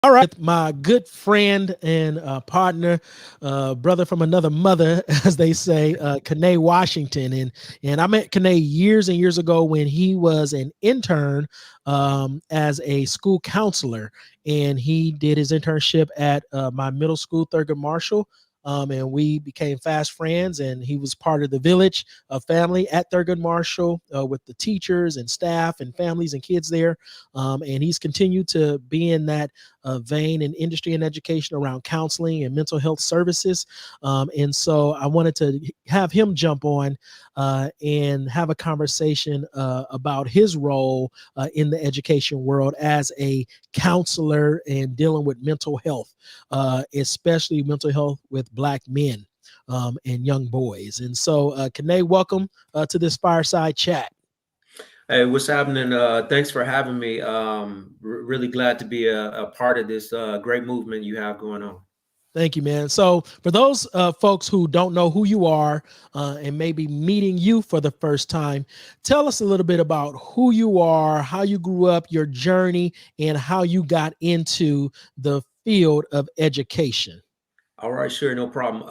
All right, my good friend and partner, brother from another mother, as they say, Kene Washington, and I met Kene years and years ago when he was an intern as a school counselor, and he did his internship at my middle school, Thurgood Marshall. And we became fast friends, and he was part of the village family at Thurgood Marshall with the teachers and staff and families and kids there. And he's continued to be in that vein in industry and education around counseling and mental health services. And so I wanted to have him jump on and have a conversation about his role in the education world as a counselor and dealing with mental health, especially mental health with Black men and young boys. And so, Kene, welcome to this fireside chat. Hey, what's happening? Thanks for having me. Really glad to be a part of this great movement you have going on. Thank you, man. So, for those folks who don't know who you are and maybe meeting you for the first time, tell us a little bit about who you are, how you grew up, your journey, and how you got into the field of education. All right, sure, no problem.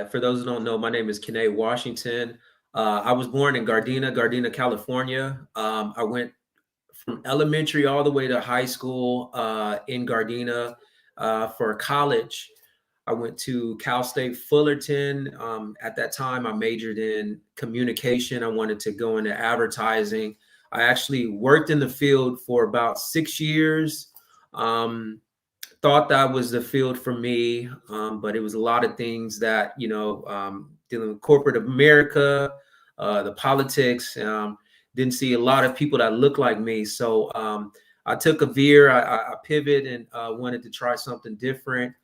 For those who don't know, my name is Kene Washington. I was born in Gardena, California. I went from elementary all the way to high school in Gardena. For college, I went to Cal State Fullerton. At that time, I majored in communication. I wanted to go into advertising. I actually worked in the field for about 6 years. Um, Thought that was the field for me, but it was a lot of things that, dealing with corporate America, the politics. Didn't see a lot of people that look like me. So I took a veer, I pivoted and wanted to try something different,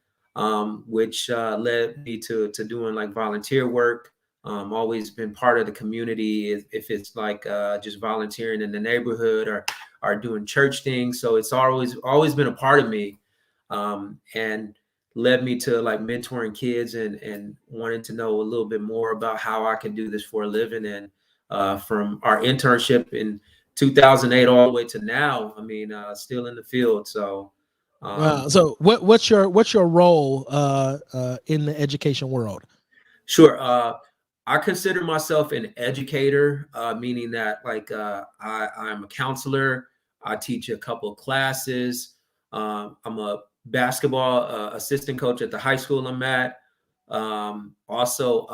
which led me to doing like volunteer work. Always been part of the community if it's like just volunteering in the neighborhood or doing church things. So it's always been a part of me, and led me to like mentoring kids and wanting to know a little bit more about how I can do this for a living. And from our internship in 2008 all the way to now, I mean, still in the field. So Wow. um, So, what's your role in the education world? sure. I consider myself an educator, meaning that like I'm a counselor. I teach a couple of classes. I'm a basketball assistant coach at the high school I'm at. Also,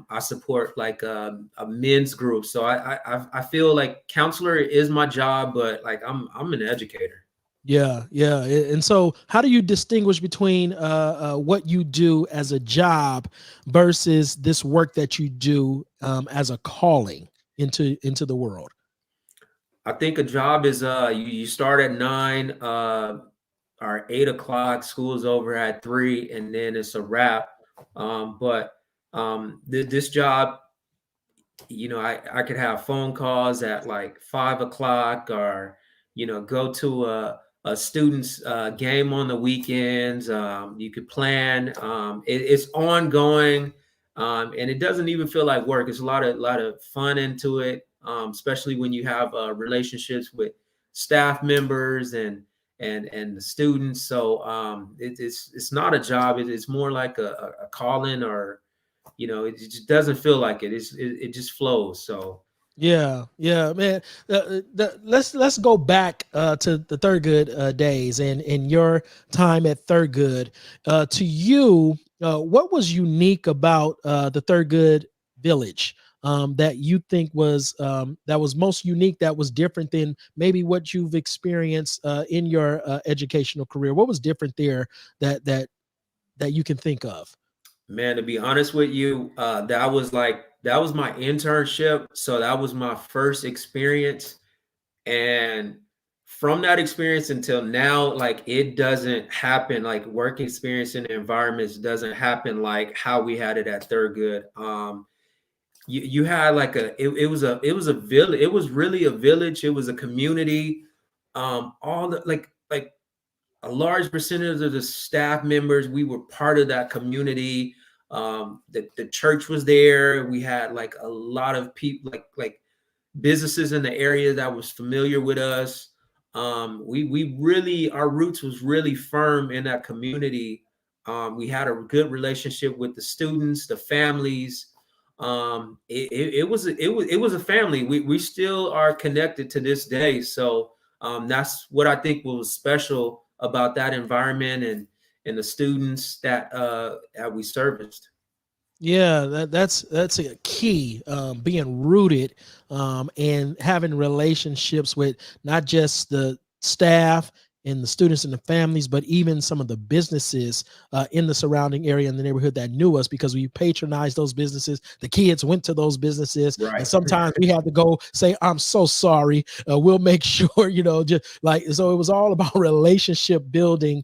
I support like a men's group. So I feel like counselor is my job, but like I'm an educator. Yeah, yeah. And so, how do you distinguish between what you do as a job versus this work that you do as a calling into the world? I think a job is you start at 9 or 8 o'clock, school's over at 3, and then it's a wrap. But this job, I could have phone calls at like 5 o'clock, or go to a student's game on the weekends. You could plan. It's ongoing, and it doesn't even feel like work. It's a lot of fun into it, especially when you have relationships with staff members and the students. So it's not a job. It's more like a calling, or it just doesn't feel like it. It just flows. So Yeah, yeah, man. Let's go back to the Thurgood days and your time at Thurgood. To you, what was unique about the Thurgood village that you think was most unique, that was different than maybe what you've experienced in your educational career? What was different there that you can think of? man, to be honest with you, that was my internship. So that was my first experience. And from that experience until now, like it doesn't happen, like work experience in environments doesn't happen like how we had it at Thurgood. You had like it was a village. It was really a village. It was a community. All the like a large percentage of the staff members, we were part of that community. The church was there. We had like a lot of people, like businesses in the area that was familiar with us. We really, our roots was really firm in that community. We had a good relationship with the students, the families. It was a family. We still are connected to this day. So that's what I think was special about that environment and the students that we serviced. Yeah, that's a key. Being rooted, and having relationships with not just the staff and the students and the families, but even some of the businesses in the surrounding area in the neighborhood that knew us because we patronized those businesses. The kids went to those businesses, and Right. sometimes we had to go say, "I'm so sorry. We'll make sure." Just like so, it was all about relationship building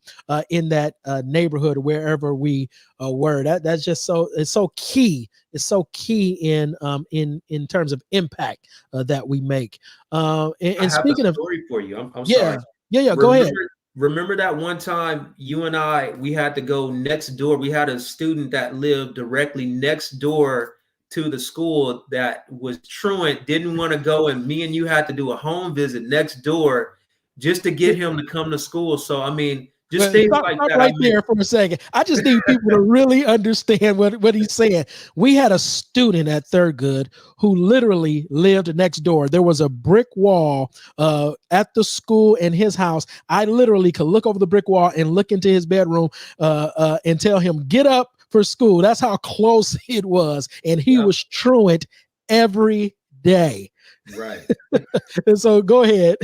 in that neighborhood wherever we word. That's just so it's so key. It's so key in terms of impact that we make. I And have a speaking of, story for you. I'm sorry. yeah, yeah, go ahead. Remember that one time you and I we had to go next door. We had a student that lived directly next door to the school that was truant, didn't want to go, and me and you had to do a home visit next door just to get him to come to school. So I mean, just Well, things stop, like stop that. I right mean, there for a second. I just need people to really understand what he's saying. We had a student at Thurgood who literally lived next door. There was a brick wall at the school in his house. I literally could look over the brick wall and look into his bedroom and tell him, get up for school. That's how close it was. And he yeah, was truant every day. right. And so go ahead.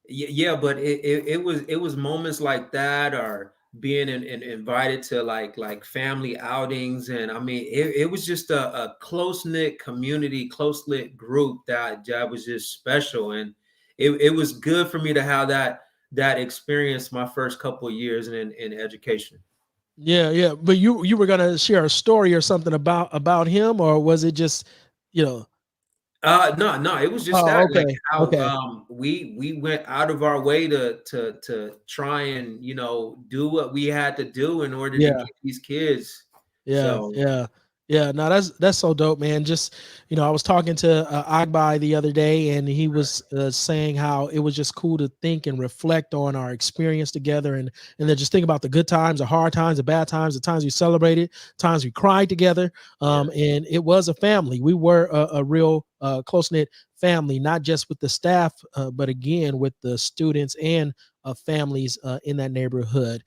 Yeah, but it was moments like that, or being invited to like family outings, and I mean it was just a close knit community, close knit group that was just special, and it was good for me to have that experience my first couple of years in education. Yeah, yeah. But you were gonna share a story or something about him, or was it just, you know? No, no, it was just Oh, that, like okay, how okay. we went out of our way to try and do what we had to do in order to Yeah. get these kids. Yeah, So yeah, yeah. No, that's so dope, man. Just I was talking to Agbai the other day, and he was saying how it was just cool to think and reflect on our experience together, and then just think about the good times, the hard times, the bad times, the times we celebrated, times we cried together. yeah, And it was a family. We were a real close knit family, not just with the staff, but again with the students and families in that neighborhood.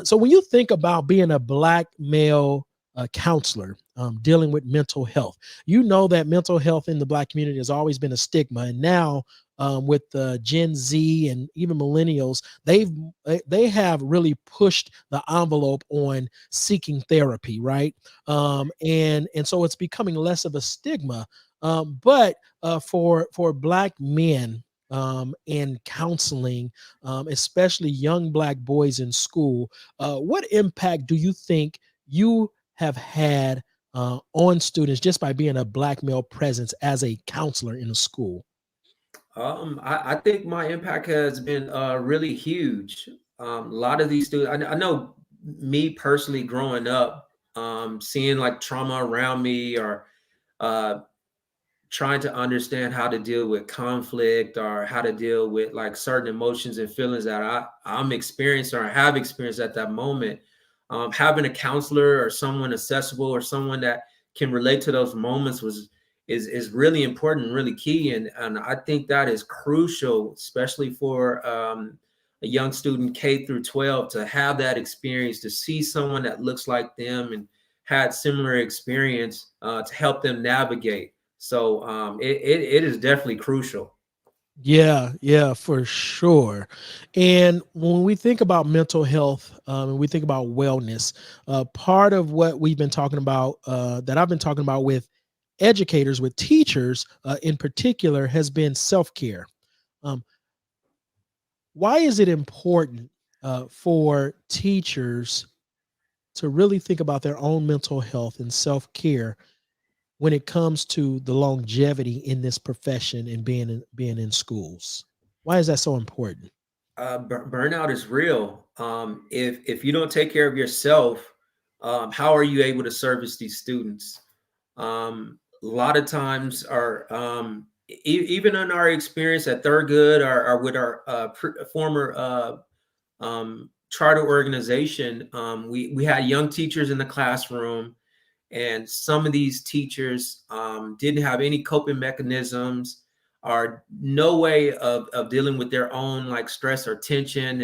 So when you think about being a black male counselor dealing with mental health. You know that mental health in the Black community has always been a stigma, and now with Gen Z and even millennials, they have really pushed the envelope on seeking therapy, right? And so it's becoming less of a stigma. But for Black men. And counseling, especially young Black boys in school, what impact do you think you have had on students just by being a Black male presence as a counselor in a school? I think my impact has been really huge. A lot of these students, I know me personally growing up, seeing like trauma around me, or uh, trying to understand how to deal with conflict, or how to deal with like certain emotions and feelings that I'm experiencing or have experienced at that moment. Having a counselor or someone accessible or someone that can relate to those moments is really important, really key, and I think that is crucial, especially for a young student K through 12, to have that experience, to see someone that looks like them and had similar experience to help them navigate. So it is definitely crucial. Yeah, yeah, for sure. And when we think about mental health and we think about wellness, part of what we've been talking about, that I've been talking about with educators, with teachers in particular, has been self care. Um, why is it important for teachers to really think about their own mental health and self care when it comes to the longevity in this profession and being in schools? Why is that so important? Burnout is real. If you don't take care of yourself, how are you able to service these students? A lot of times, our even in our experience at Thurgood, or with our former charter organization, we had young teachers in the classroom, and some of these teachers didn't have any coping mechanisms or no way of dealing with their own like stress or tension.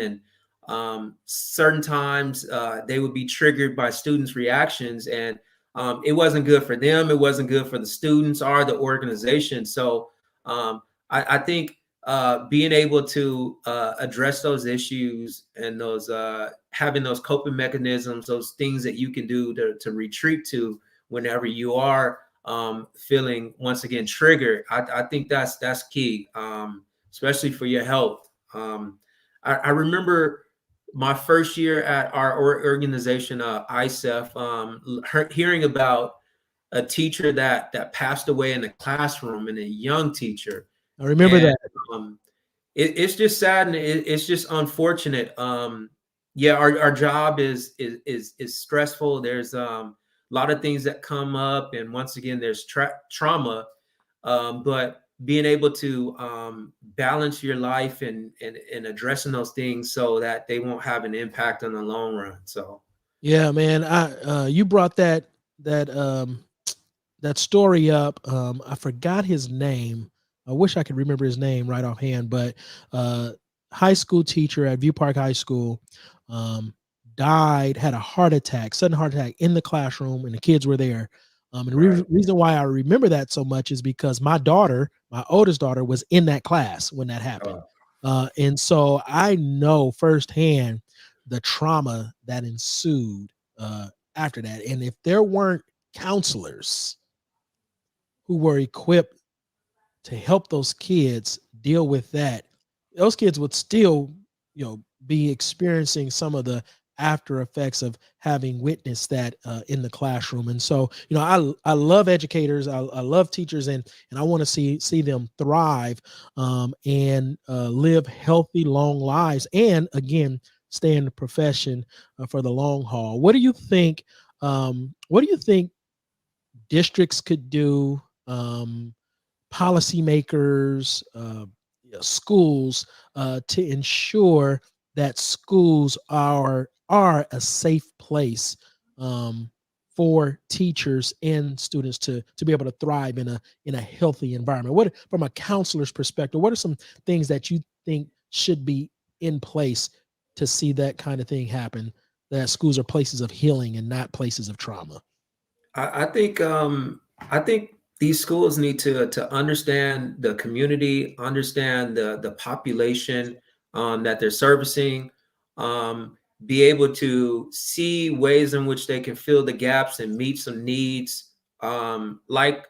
And certain times they would be triggered by students' reactions, and it wasn't good for them. It wasn't good for the students or the organization. So I think being able to address those issues and those having those coping mechanisms, those things that you can do to retreat to whenever you are feeling once again triggered. I think that's key, especially for your health. I remember my first year at our organization, ISEF, hearing about a teacher that passed away in the classroom, and a young teacher. I remember And that. it's just sad, and it's just unfortunate. Yeah, our job is stressful. There's a lot of things that come up, and once again, there's trauma. But being able to balance your life and addressing those things so that they won't have an impact on the long run. So Yeah, man. You brought that story up. I forgot his name. I wish I could remember his name right offhand, but uh, high school teacher at View Park High School um, died, had a heart attack, sudden heart attack in the classroom, and the kids were there. And the right. reason why I remember that so much is because my daughter, my oldest daughter, was in that class when that happened. And so I know firsthand the trauma that ensued after that. And if there weren't counselors who were equipped to help those kids deal with that, those kids would still, be experiencing some of the after effects of having witnessed that in the classroom. And so, I love educators, I love teachers, and I want to see them thrive and live healthy, long lives, and again, stay in the profession for the long haul. What do you think? What do you think districts could do? Policymakers, schools, to ensure that schools are a safe place for teachers and students to be able to thrive in a healthy environment. What, from a counselor's perspective, what are some things that you think should be in place to see that kind of thing happen? That schools are places of healing and not places of trauma. I think these schools need to understand the community, understand the population that they're servicing, be able to see ways in which they can fill the gaps and meet some needs. Like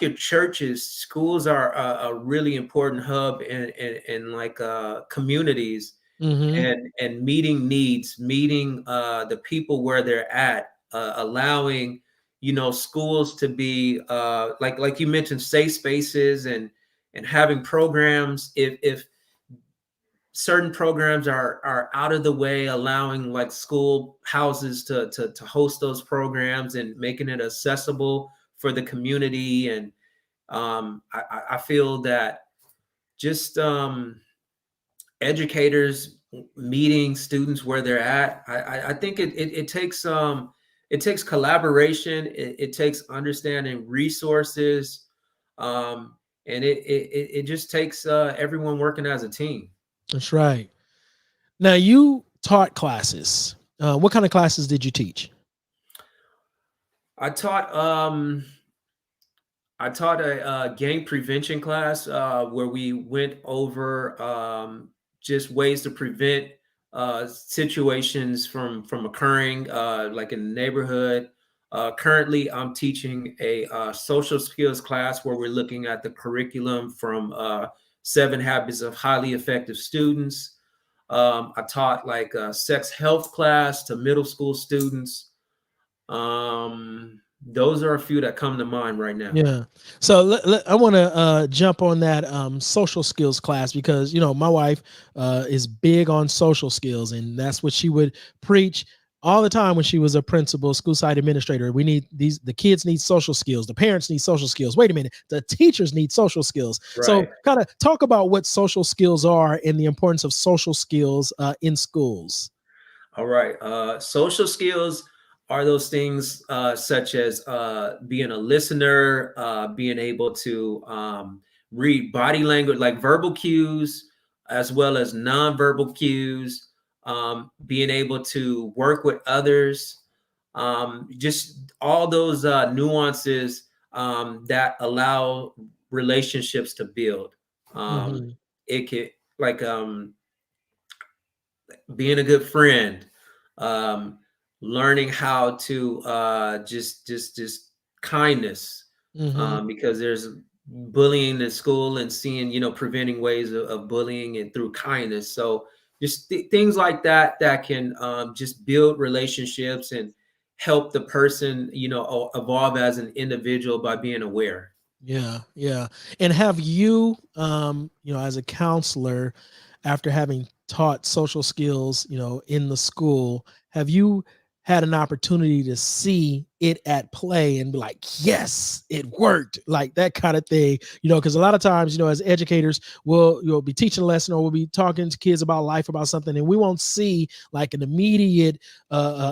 your churches, schools are a really important hub in like communities, Mm-hmm. and meeting needs, meeting the people where they're at, allowing schools to be like you mentioned, safe spaces, and having programs. If certain programs are out of the way, allowing like school houses to host those programs and making it accessible for the community. And I feel that just educators meeting students where they're at. I think it takes collaboration. It takes understanding resources, and it just takes everyone working as a team. That's right. Now, you taught classes. What kind of classes did you teach? I taught a game prevention class where we went over just ways to prevent situations from occurring, like in the neighborhood. Currently, I'm teaching a social skills class where we're looking at the curriculum from 7 Habits of Highly Effective Students. I taught like a sex health class to middle school students. Those are a few that come to mind right now. Yeah. So I want to jump on that social skills class because my wife is big on social skills, and that's what she would preach. all the time when she was a principal, school site administrator. We need these, the kids need social skills, the parents need social skills. Wait a minute, the teachers need social skills. So, Right. kind of talk about what social skills are and the importance of social skills in schools. All right. Social skills are those things such as being a listener, being able to read body language, like verbal cues, as well as nonverbal cues, being able to work with others, just all those nuances that allow relationships to build. Um, Hmm. it can, like, being a good friend, um, learning how to just kindness, Hmm. because there's bullying in school, and seeing, preventing ways of bullying and through kindness. So just things like that that can just build relationships and help the person, evolve as an individual by being aware. Yeah, yeah. And have you, as a counselor, after having taught social skills, in the school, have you had an opportunity to see it at play and be like, yes, it worked, like that kind of thing? Because a lot of times, as educators, you'll be teaching a lesson or we'll be talking to kids about life, about something, and we won't see like an immediate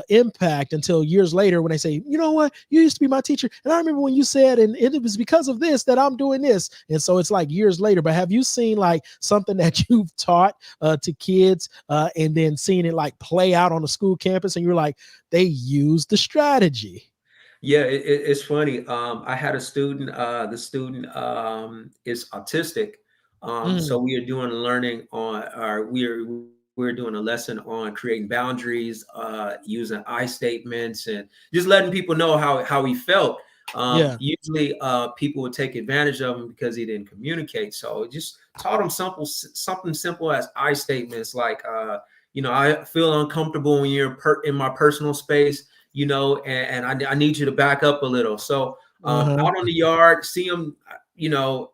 impact until years later when they say, you know what, you used to be my teacher, and I remember when you said, and it was because of this that I'm doing this. And so it's like years later. But have you seen like something that you've taught to kids and then seeing it like play out on the school campus, and you're like, they used the strategy? Yeah, it's funny. I had a student. The student is autistic. So Mm, we are doing a learning on, or we're doing a lesson on creating boundaries, using I statements, and just letting people know how he felt. yeah. Usually, people would take advantage of him because he didn't communicate. So just taught him something simple as I statements, like, I feel uncomfortable when you're in my personal space, and I need you to back up a little. So Uh-huh. out on the yard, see him,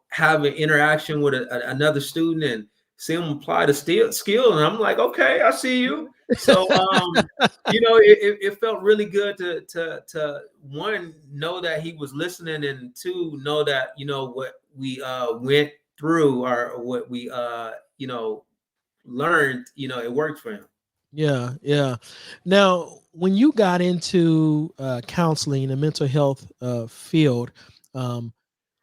have an interaction with another student, and see him apply the skill. And I'm like, okay, I see you. So, it felt really good to one, know that he was listening, and two, know that, what we went through, or what we, learned, it worked for him. Yeah, yeah. Now, when you got into counseling and mental health field, um,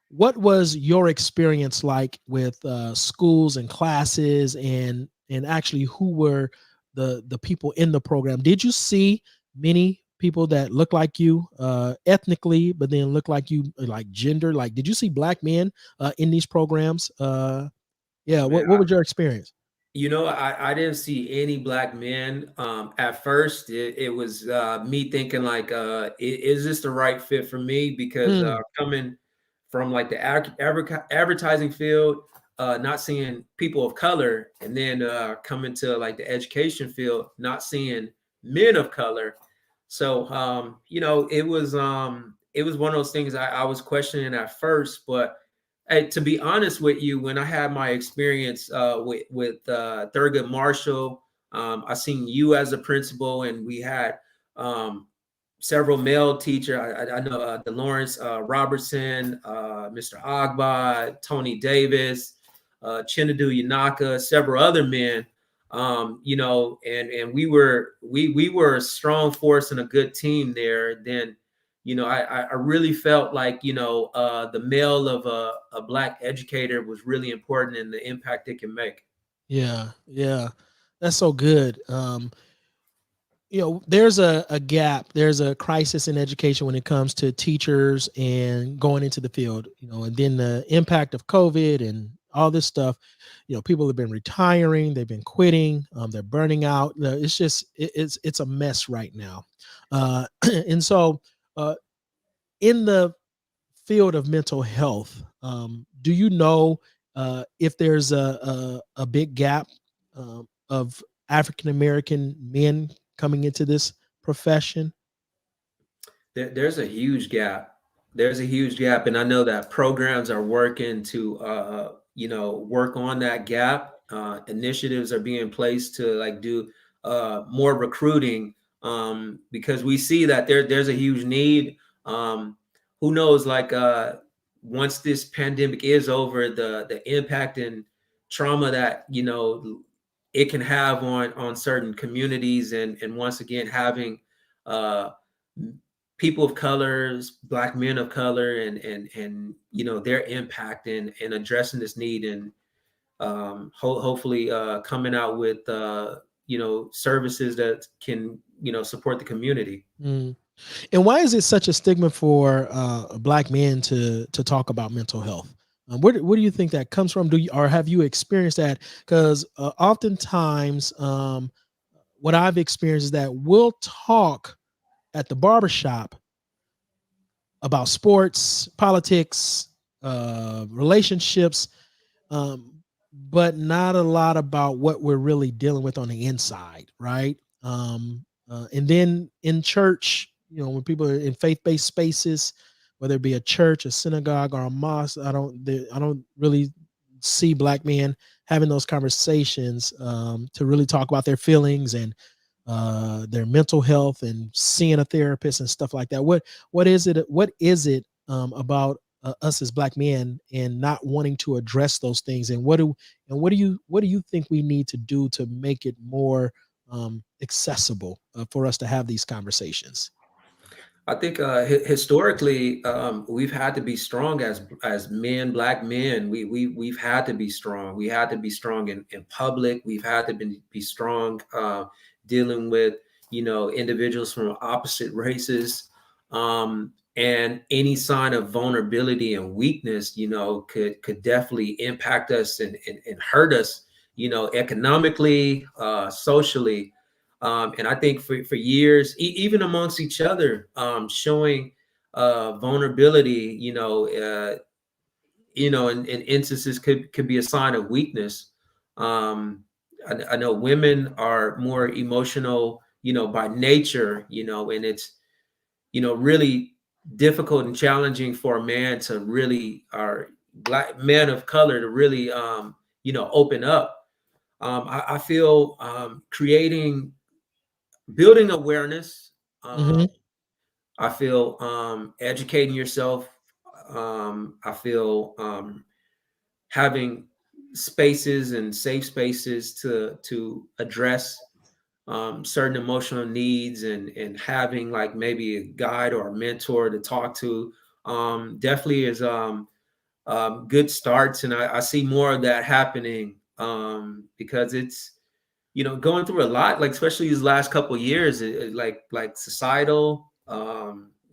what was your experience like with schools and classes, and actually who were the people in the program? Did you see many people that look like you ethnically, but then look like you like gender? Like, did you see black men in these programs? Yeah. Man, What was your experience? I didn't see any black men. At first, it was me thinking like, is this the right fit for me? Because Mm, coming from like the advertising field, not seeing people of color, and then coming to like the education field, not seeing men of color. So, it was one of those things I was questioning at first, but hey, to be honest with you, when I had my experience with Thurgood Marshall, I seen you as a principal, and we had um, several male teacher. I know the Lawrence Robertson, Mr. Agba, Tony Davis, Chinadu Yanaka, several other men. And we were a strong force and a good team there. Then, I really felt like, the male of a black educator was really important in the impact it can make. yeah, yeah. That's so good. There's a gap, there's a crisis in education when it comes to teachers and going into the field, and then the impact of COVID and all this stuff. People have been retiring, they've been quitting, they're burning out. It's just it's a mess right now. And so uh, in the field of mental health, do you know if there's a big gap of African American men coming into this profession? There's a huge gap. There's a huge gap, and I know that programs are working to, work on that gap. Initiatives are being placed to like do more recruiting because we see that there's a huge need. Um, who knows, like once this pandemic is over, the impact and trauma that it can have on certain communities, and once again having uh, people of colors, black men of color, and their impact in addressing this need, and hopefully coming out with services that can support the community. Mm. And why is it such a stigma for black men to talk about mental health? Where do you think that comes from? Do you, or have you experienced that? Because oftentimes, what I've experienced is that we'll talk at the barbershop about sports, politics, relationships, um, but not a lot about what we're really dealing with on the inside, right? And then in church, when people are in faith-based spaces, whether it be a church, a synagogue, or a mosque, I don't really see black men having those conversations to really talk about their feelings and their mental health and seeing a therapist and stuff like that. What is it? What is it about us as black men and not wanting to address those things? And what do you think we need to do to make it more accessible for us to have these conversations? I think historically we've had to be strong as men, black men. We've had to be strong. We had to be strong in public. We've had to be strong dealing with individuals from opposite races. And any sign of vulnerability and weakness, could definitely impact us and hurt us, economically, socially. And I think for years, even amongst each other, showing vulnerability, in instances could be a sign of weakness. I know women are more emotional, by nature, and it's, really difficult and challenging for a man to really, or black man of color to really, open up. I feel building awareness. Hmm. I feel educating yourself. I feel having spaces and safe spaces to address certain emotional needs, and having like maybe a guide or a mentor to talk to definitely is good starts. And I see more of that happening because it's going through a lot, like especially these last couple of years, like societal,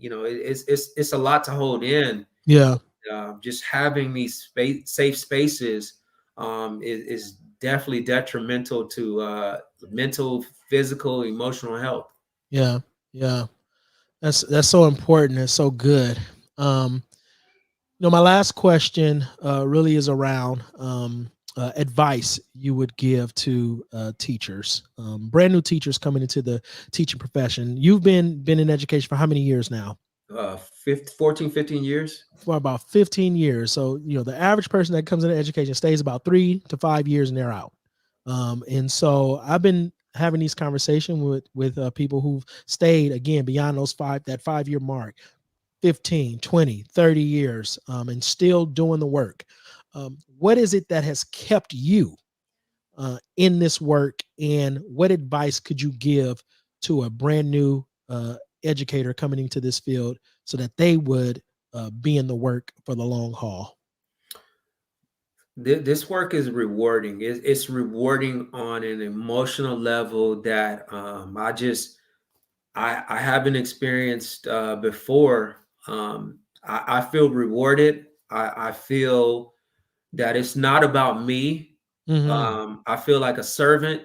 it's a lot to hold in. Yeah, Just having these safe spaces is definitely detrimental to mental, physical, emotional health. yeah, yeah. That's so important. It's so good. Um, my last question really is around advice you would give to teachers, brand new teachers coming into the teaching profession. You've been in education for how many years now? 14, 15 years. For about 15 years. So, the average person that comes into education stays about 3 to 5 years and they're out. And so I've been having these conversations with people who've stayed again beyond that 5 year mark, 15, 20, 30 years, and still doing the work. What is it that has kept you in this work, and what advice could you give to a brand new educator coming into this field so that they would be in the work for the long haul? This work is rewarding. It's rewarding on an emotional level that I haven't experienced before. I feel rewarded. I feel that it's not about me. Hmm. I feel like a servant,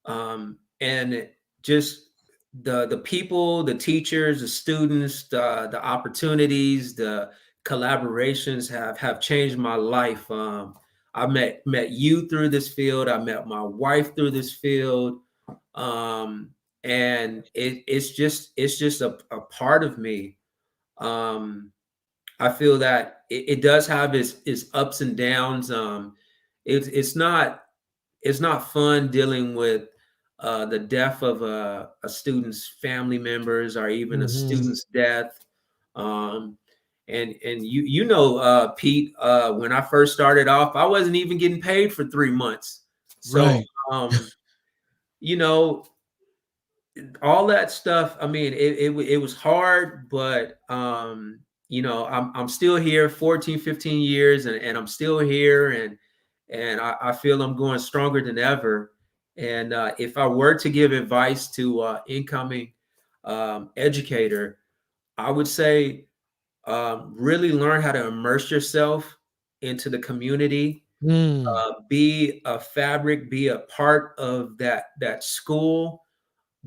and just the people, the teachers, the students, the opportunities, the collaborations have changed my life. I met you through this field. I met my wife through this field, and it's just a part of me. Um, I feel that it does have its ups and downs. It's not fun dealing with the death of a student's family members or even a Mhm. student's death. Um, and you know, Pete, when I first started off, I wasn't even getting paid for 3 months. So Right. um, you know, all that stuff. I mean, it was hard, but you know, I'm still here 14, 15 years, and I'm still here, and I feel I'm going stronger than ever. And if I were to give advice to incoming educator, I would say really learn how to immerse yourself into the community. Mm. Be a fabric, be a part of that school,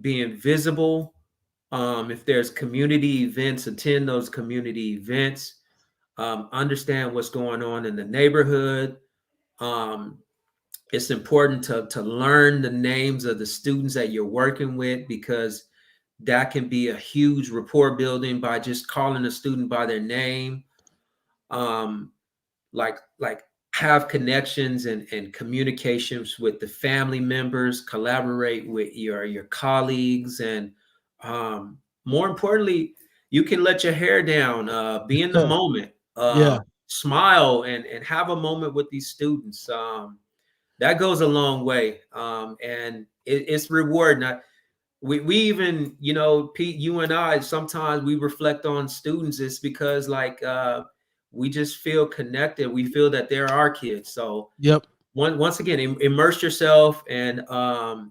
being visible. If there's community events, attend those community events. Understand what's going on in the neighborhood. Um, it's important to learn the names of the students that you're working with, because that can be a huge rapport building by just calling a student by their name. Um, like have connections and communications with the family members, collaborate with your colleagues, and more importantly, you can let your hair down, be in the moment, Yeah. smile, and have a moment with these students. That goes a long way, and it's rewarding. We even, you know, Pete, you and I, sometimes we reflect on students. It's because like we just feel connected. We feel that they're our kids. So Yep. once again, immerse yourself, and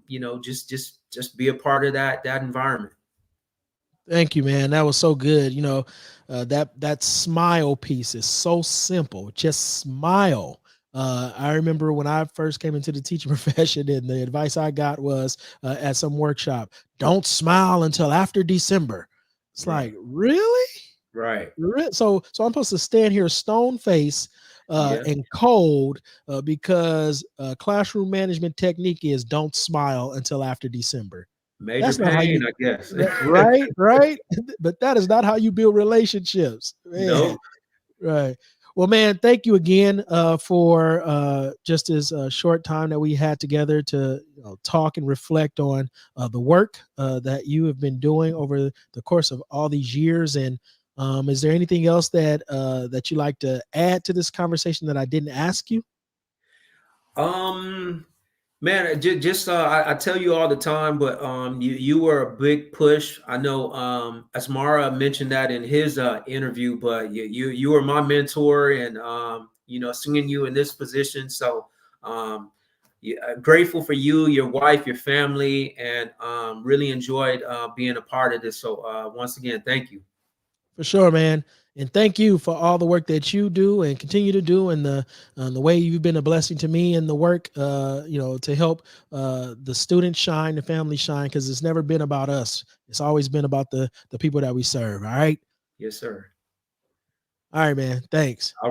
you know, just be a part of that environment. Thank you, man. That was so good. That smile piece is so simple. Just smile. I remember when I first came into the teaching profession, and the advice I got was at some workshop: "Don't smile until after December." It's Right, like, really? right. So I'm supposed to stand here stone face Yeah. and cold because classroom management technique is don't smile until after December. Major That's not how pain, you I guess. right, right. But that is not how you build relationships, man. No. Right. Well, man, thank you again for just this short time that we had together to talk and reflect on the work that you have been doing over the course of all these years. And is there anything else that you like to add to this conversation that I didn't ask you? Um, Man, just I tell you all the time, but you were a big push. I know Asmara mentioned that in his interview, but you were my mentor, and you know, seeing you in this position. So um, yeah, grateful for you, your wife, your family, and really enjoyed being a part of this. So once again, thank you. For sure, man. And thank you for all the work that you do and continue to do, and the way you've been a blessing to me and the work, to help the students shine, the family shine, because it's never been about us. It's always been about the people that we serve. All right. Yes, sir. All right, man. Thanks. All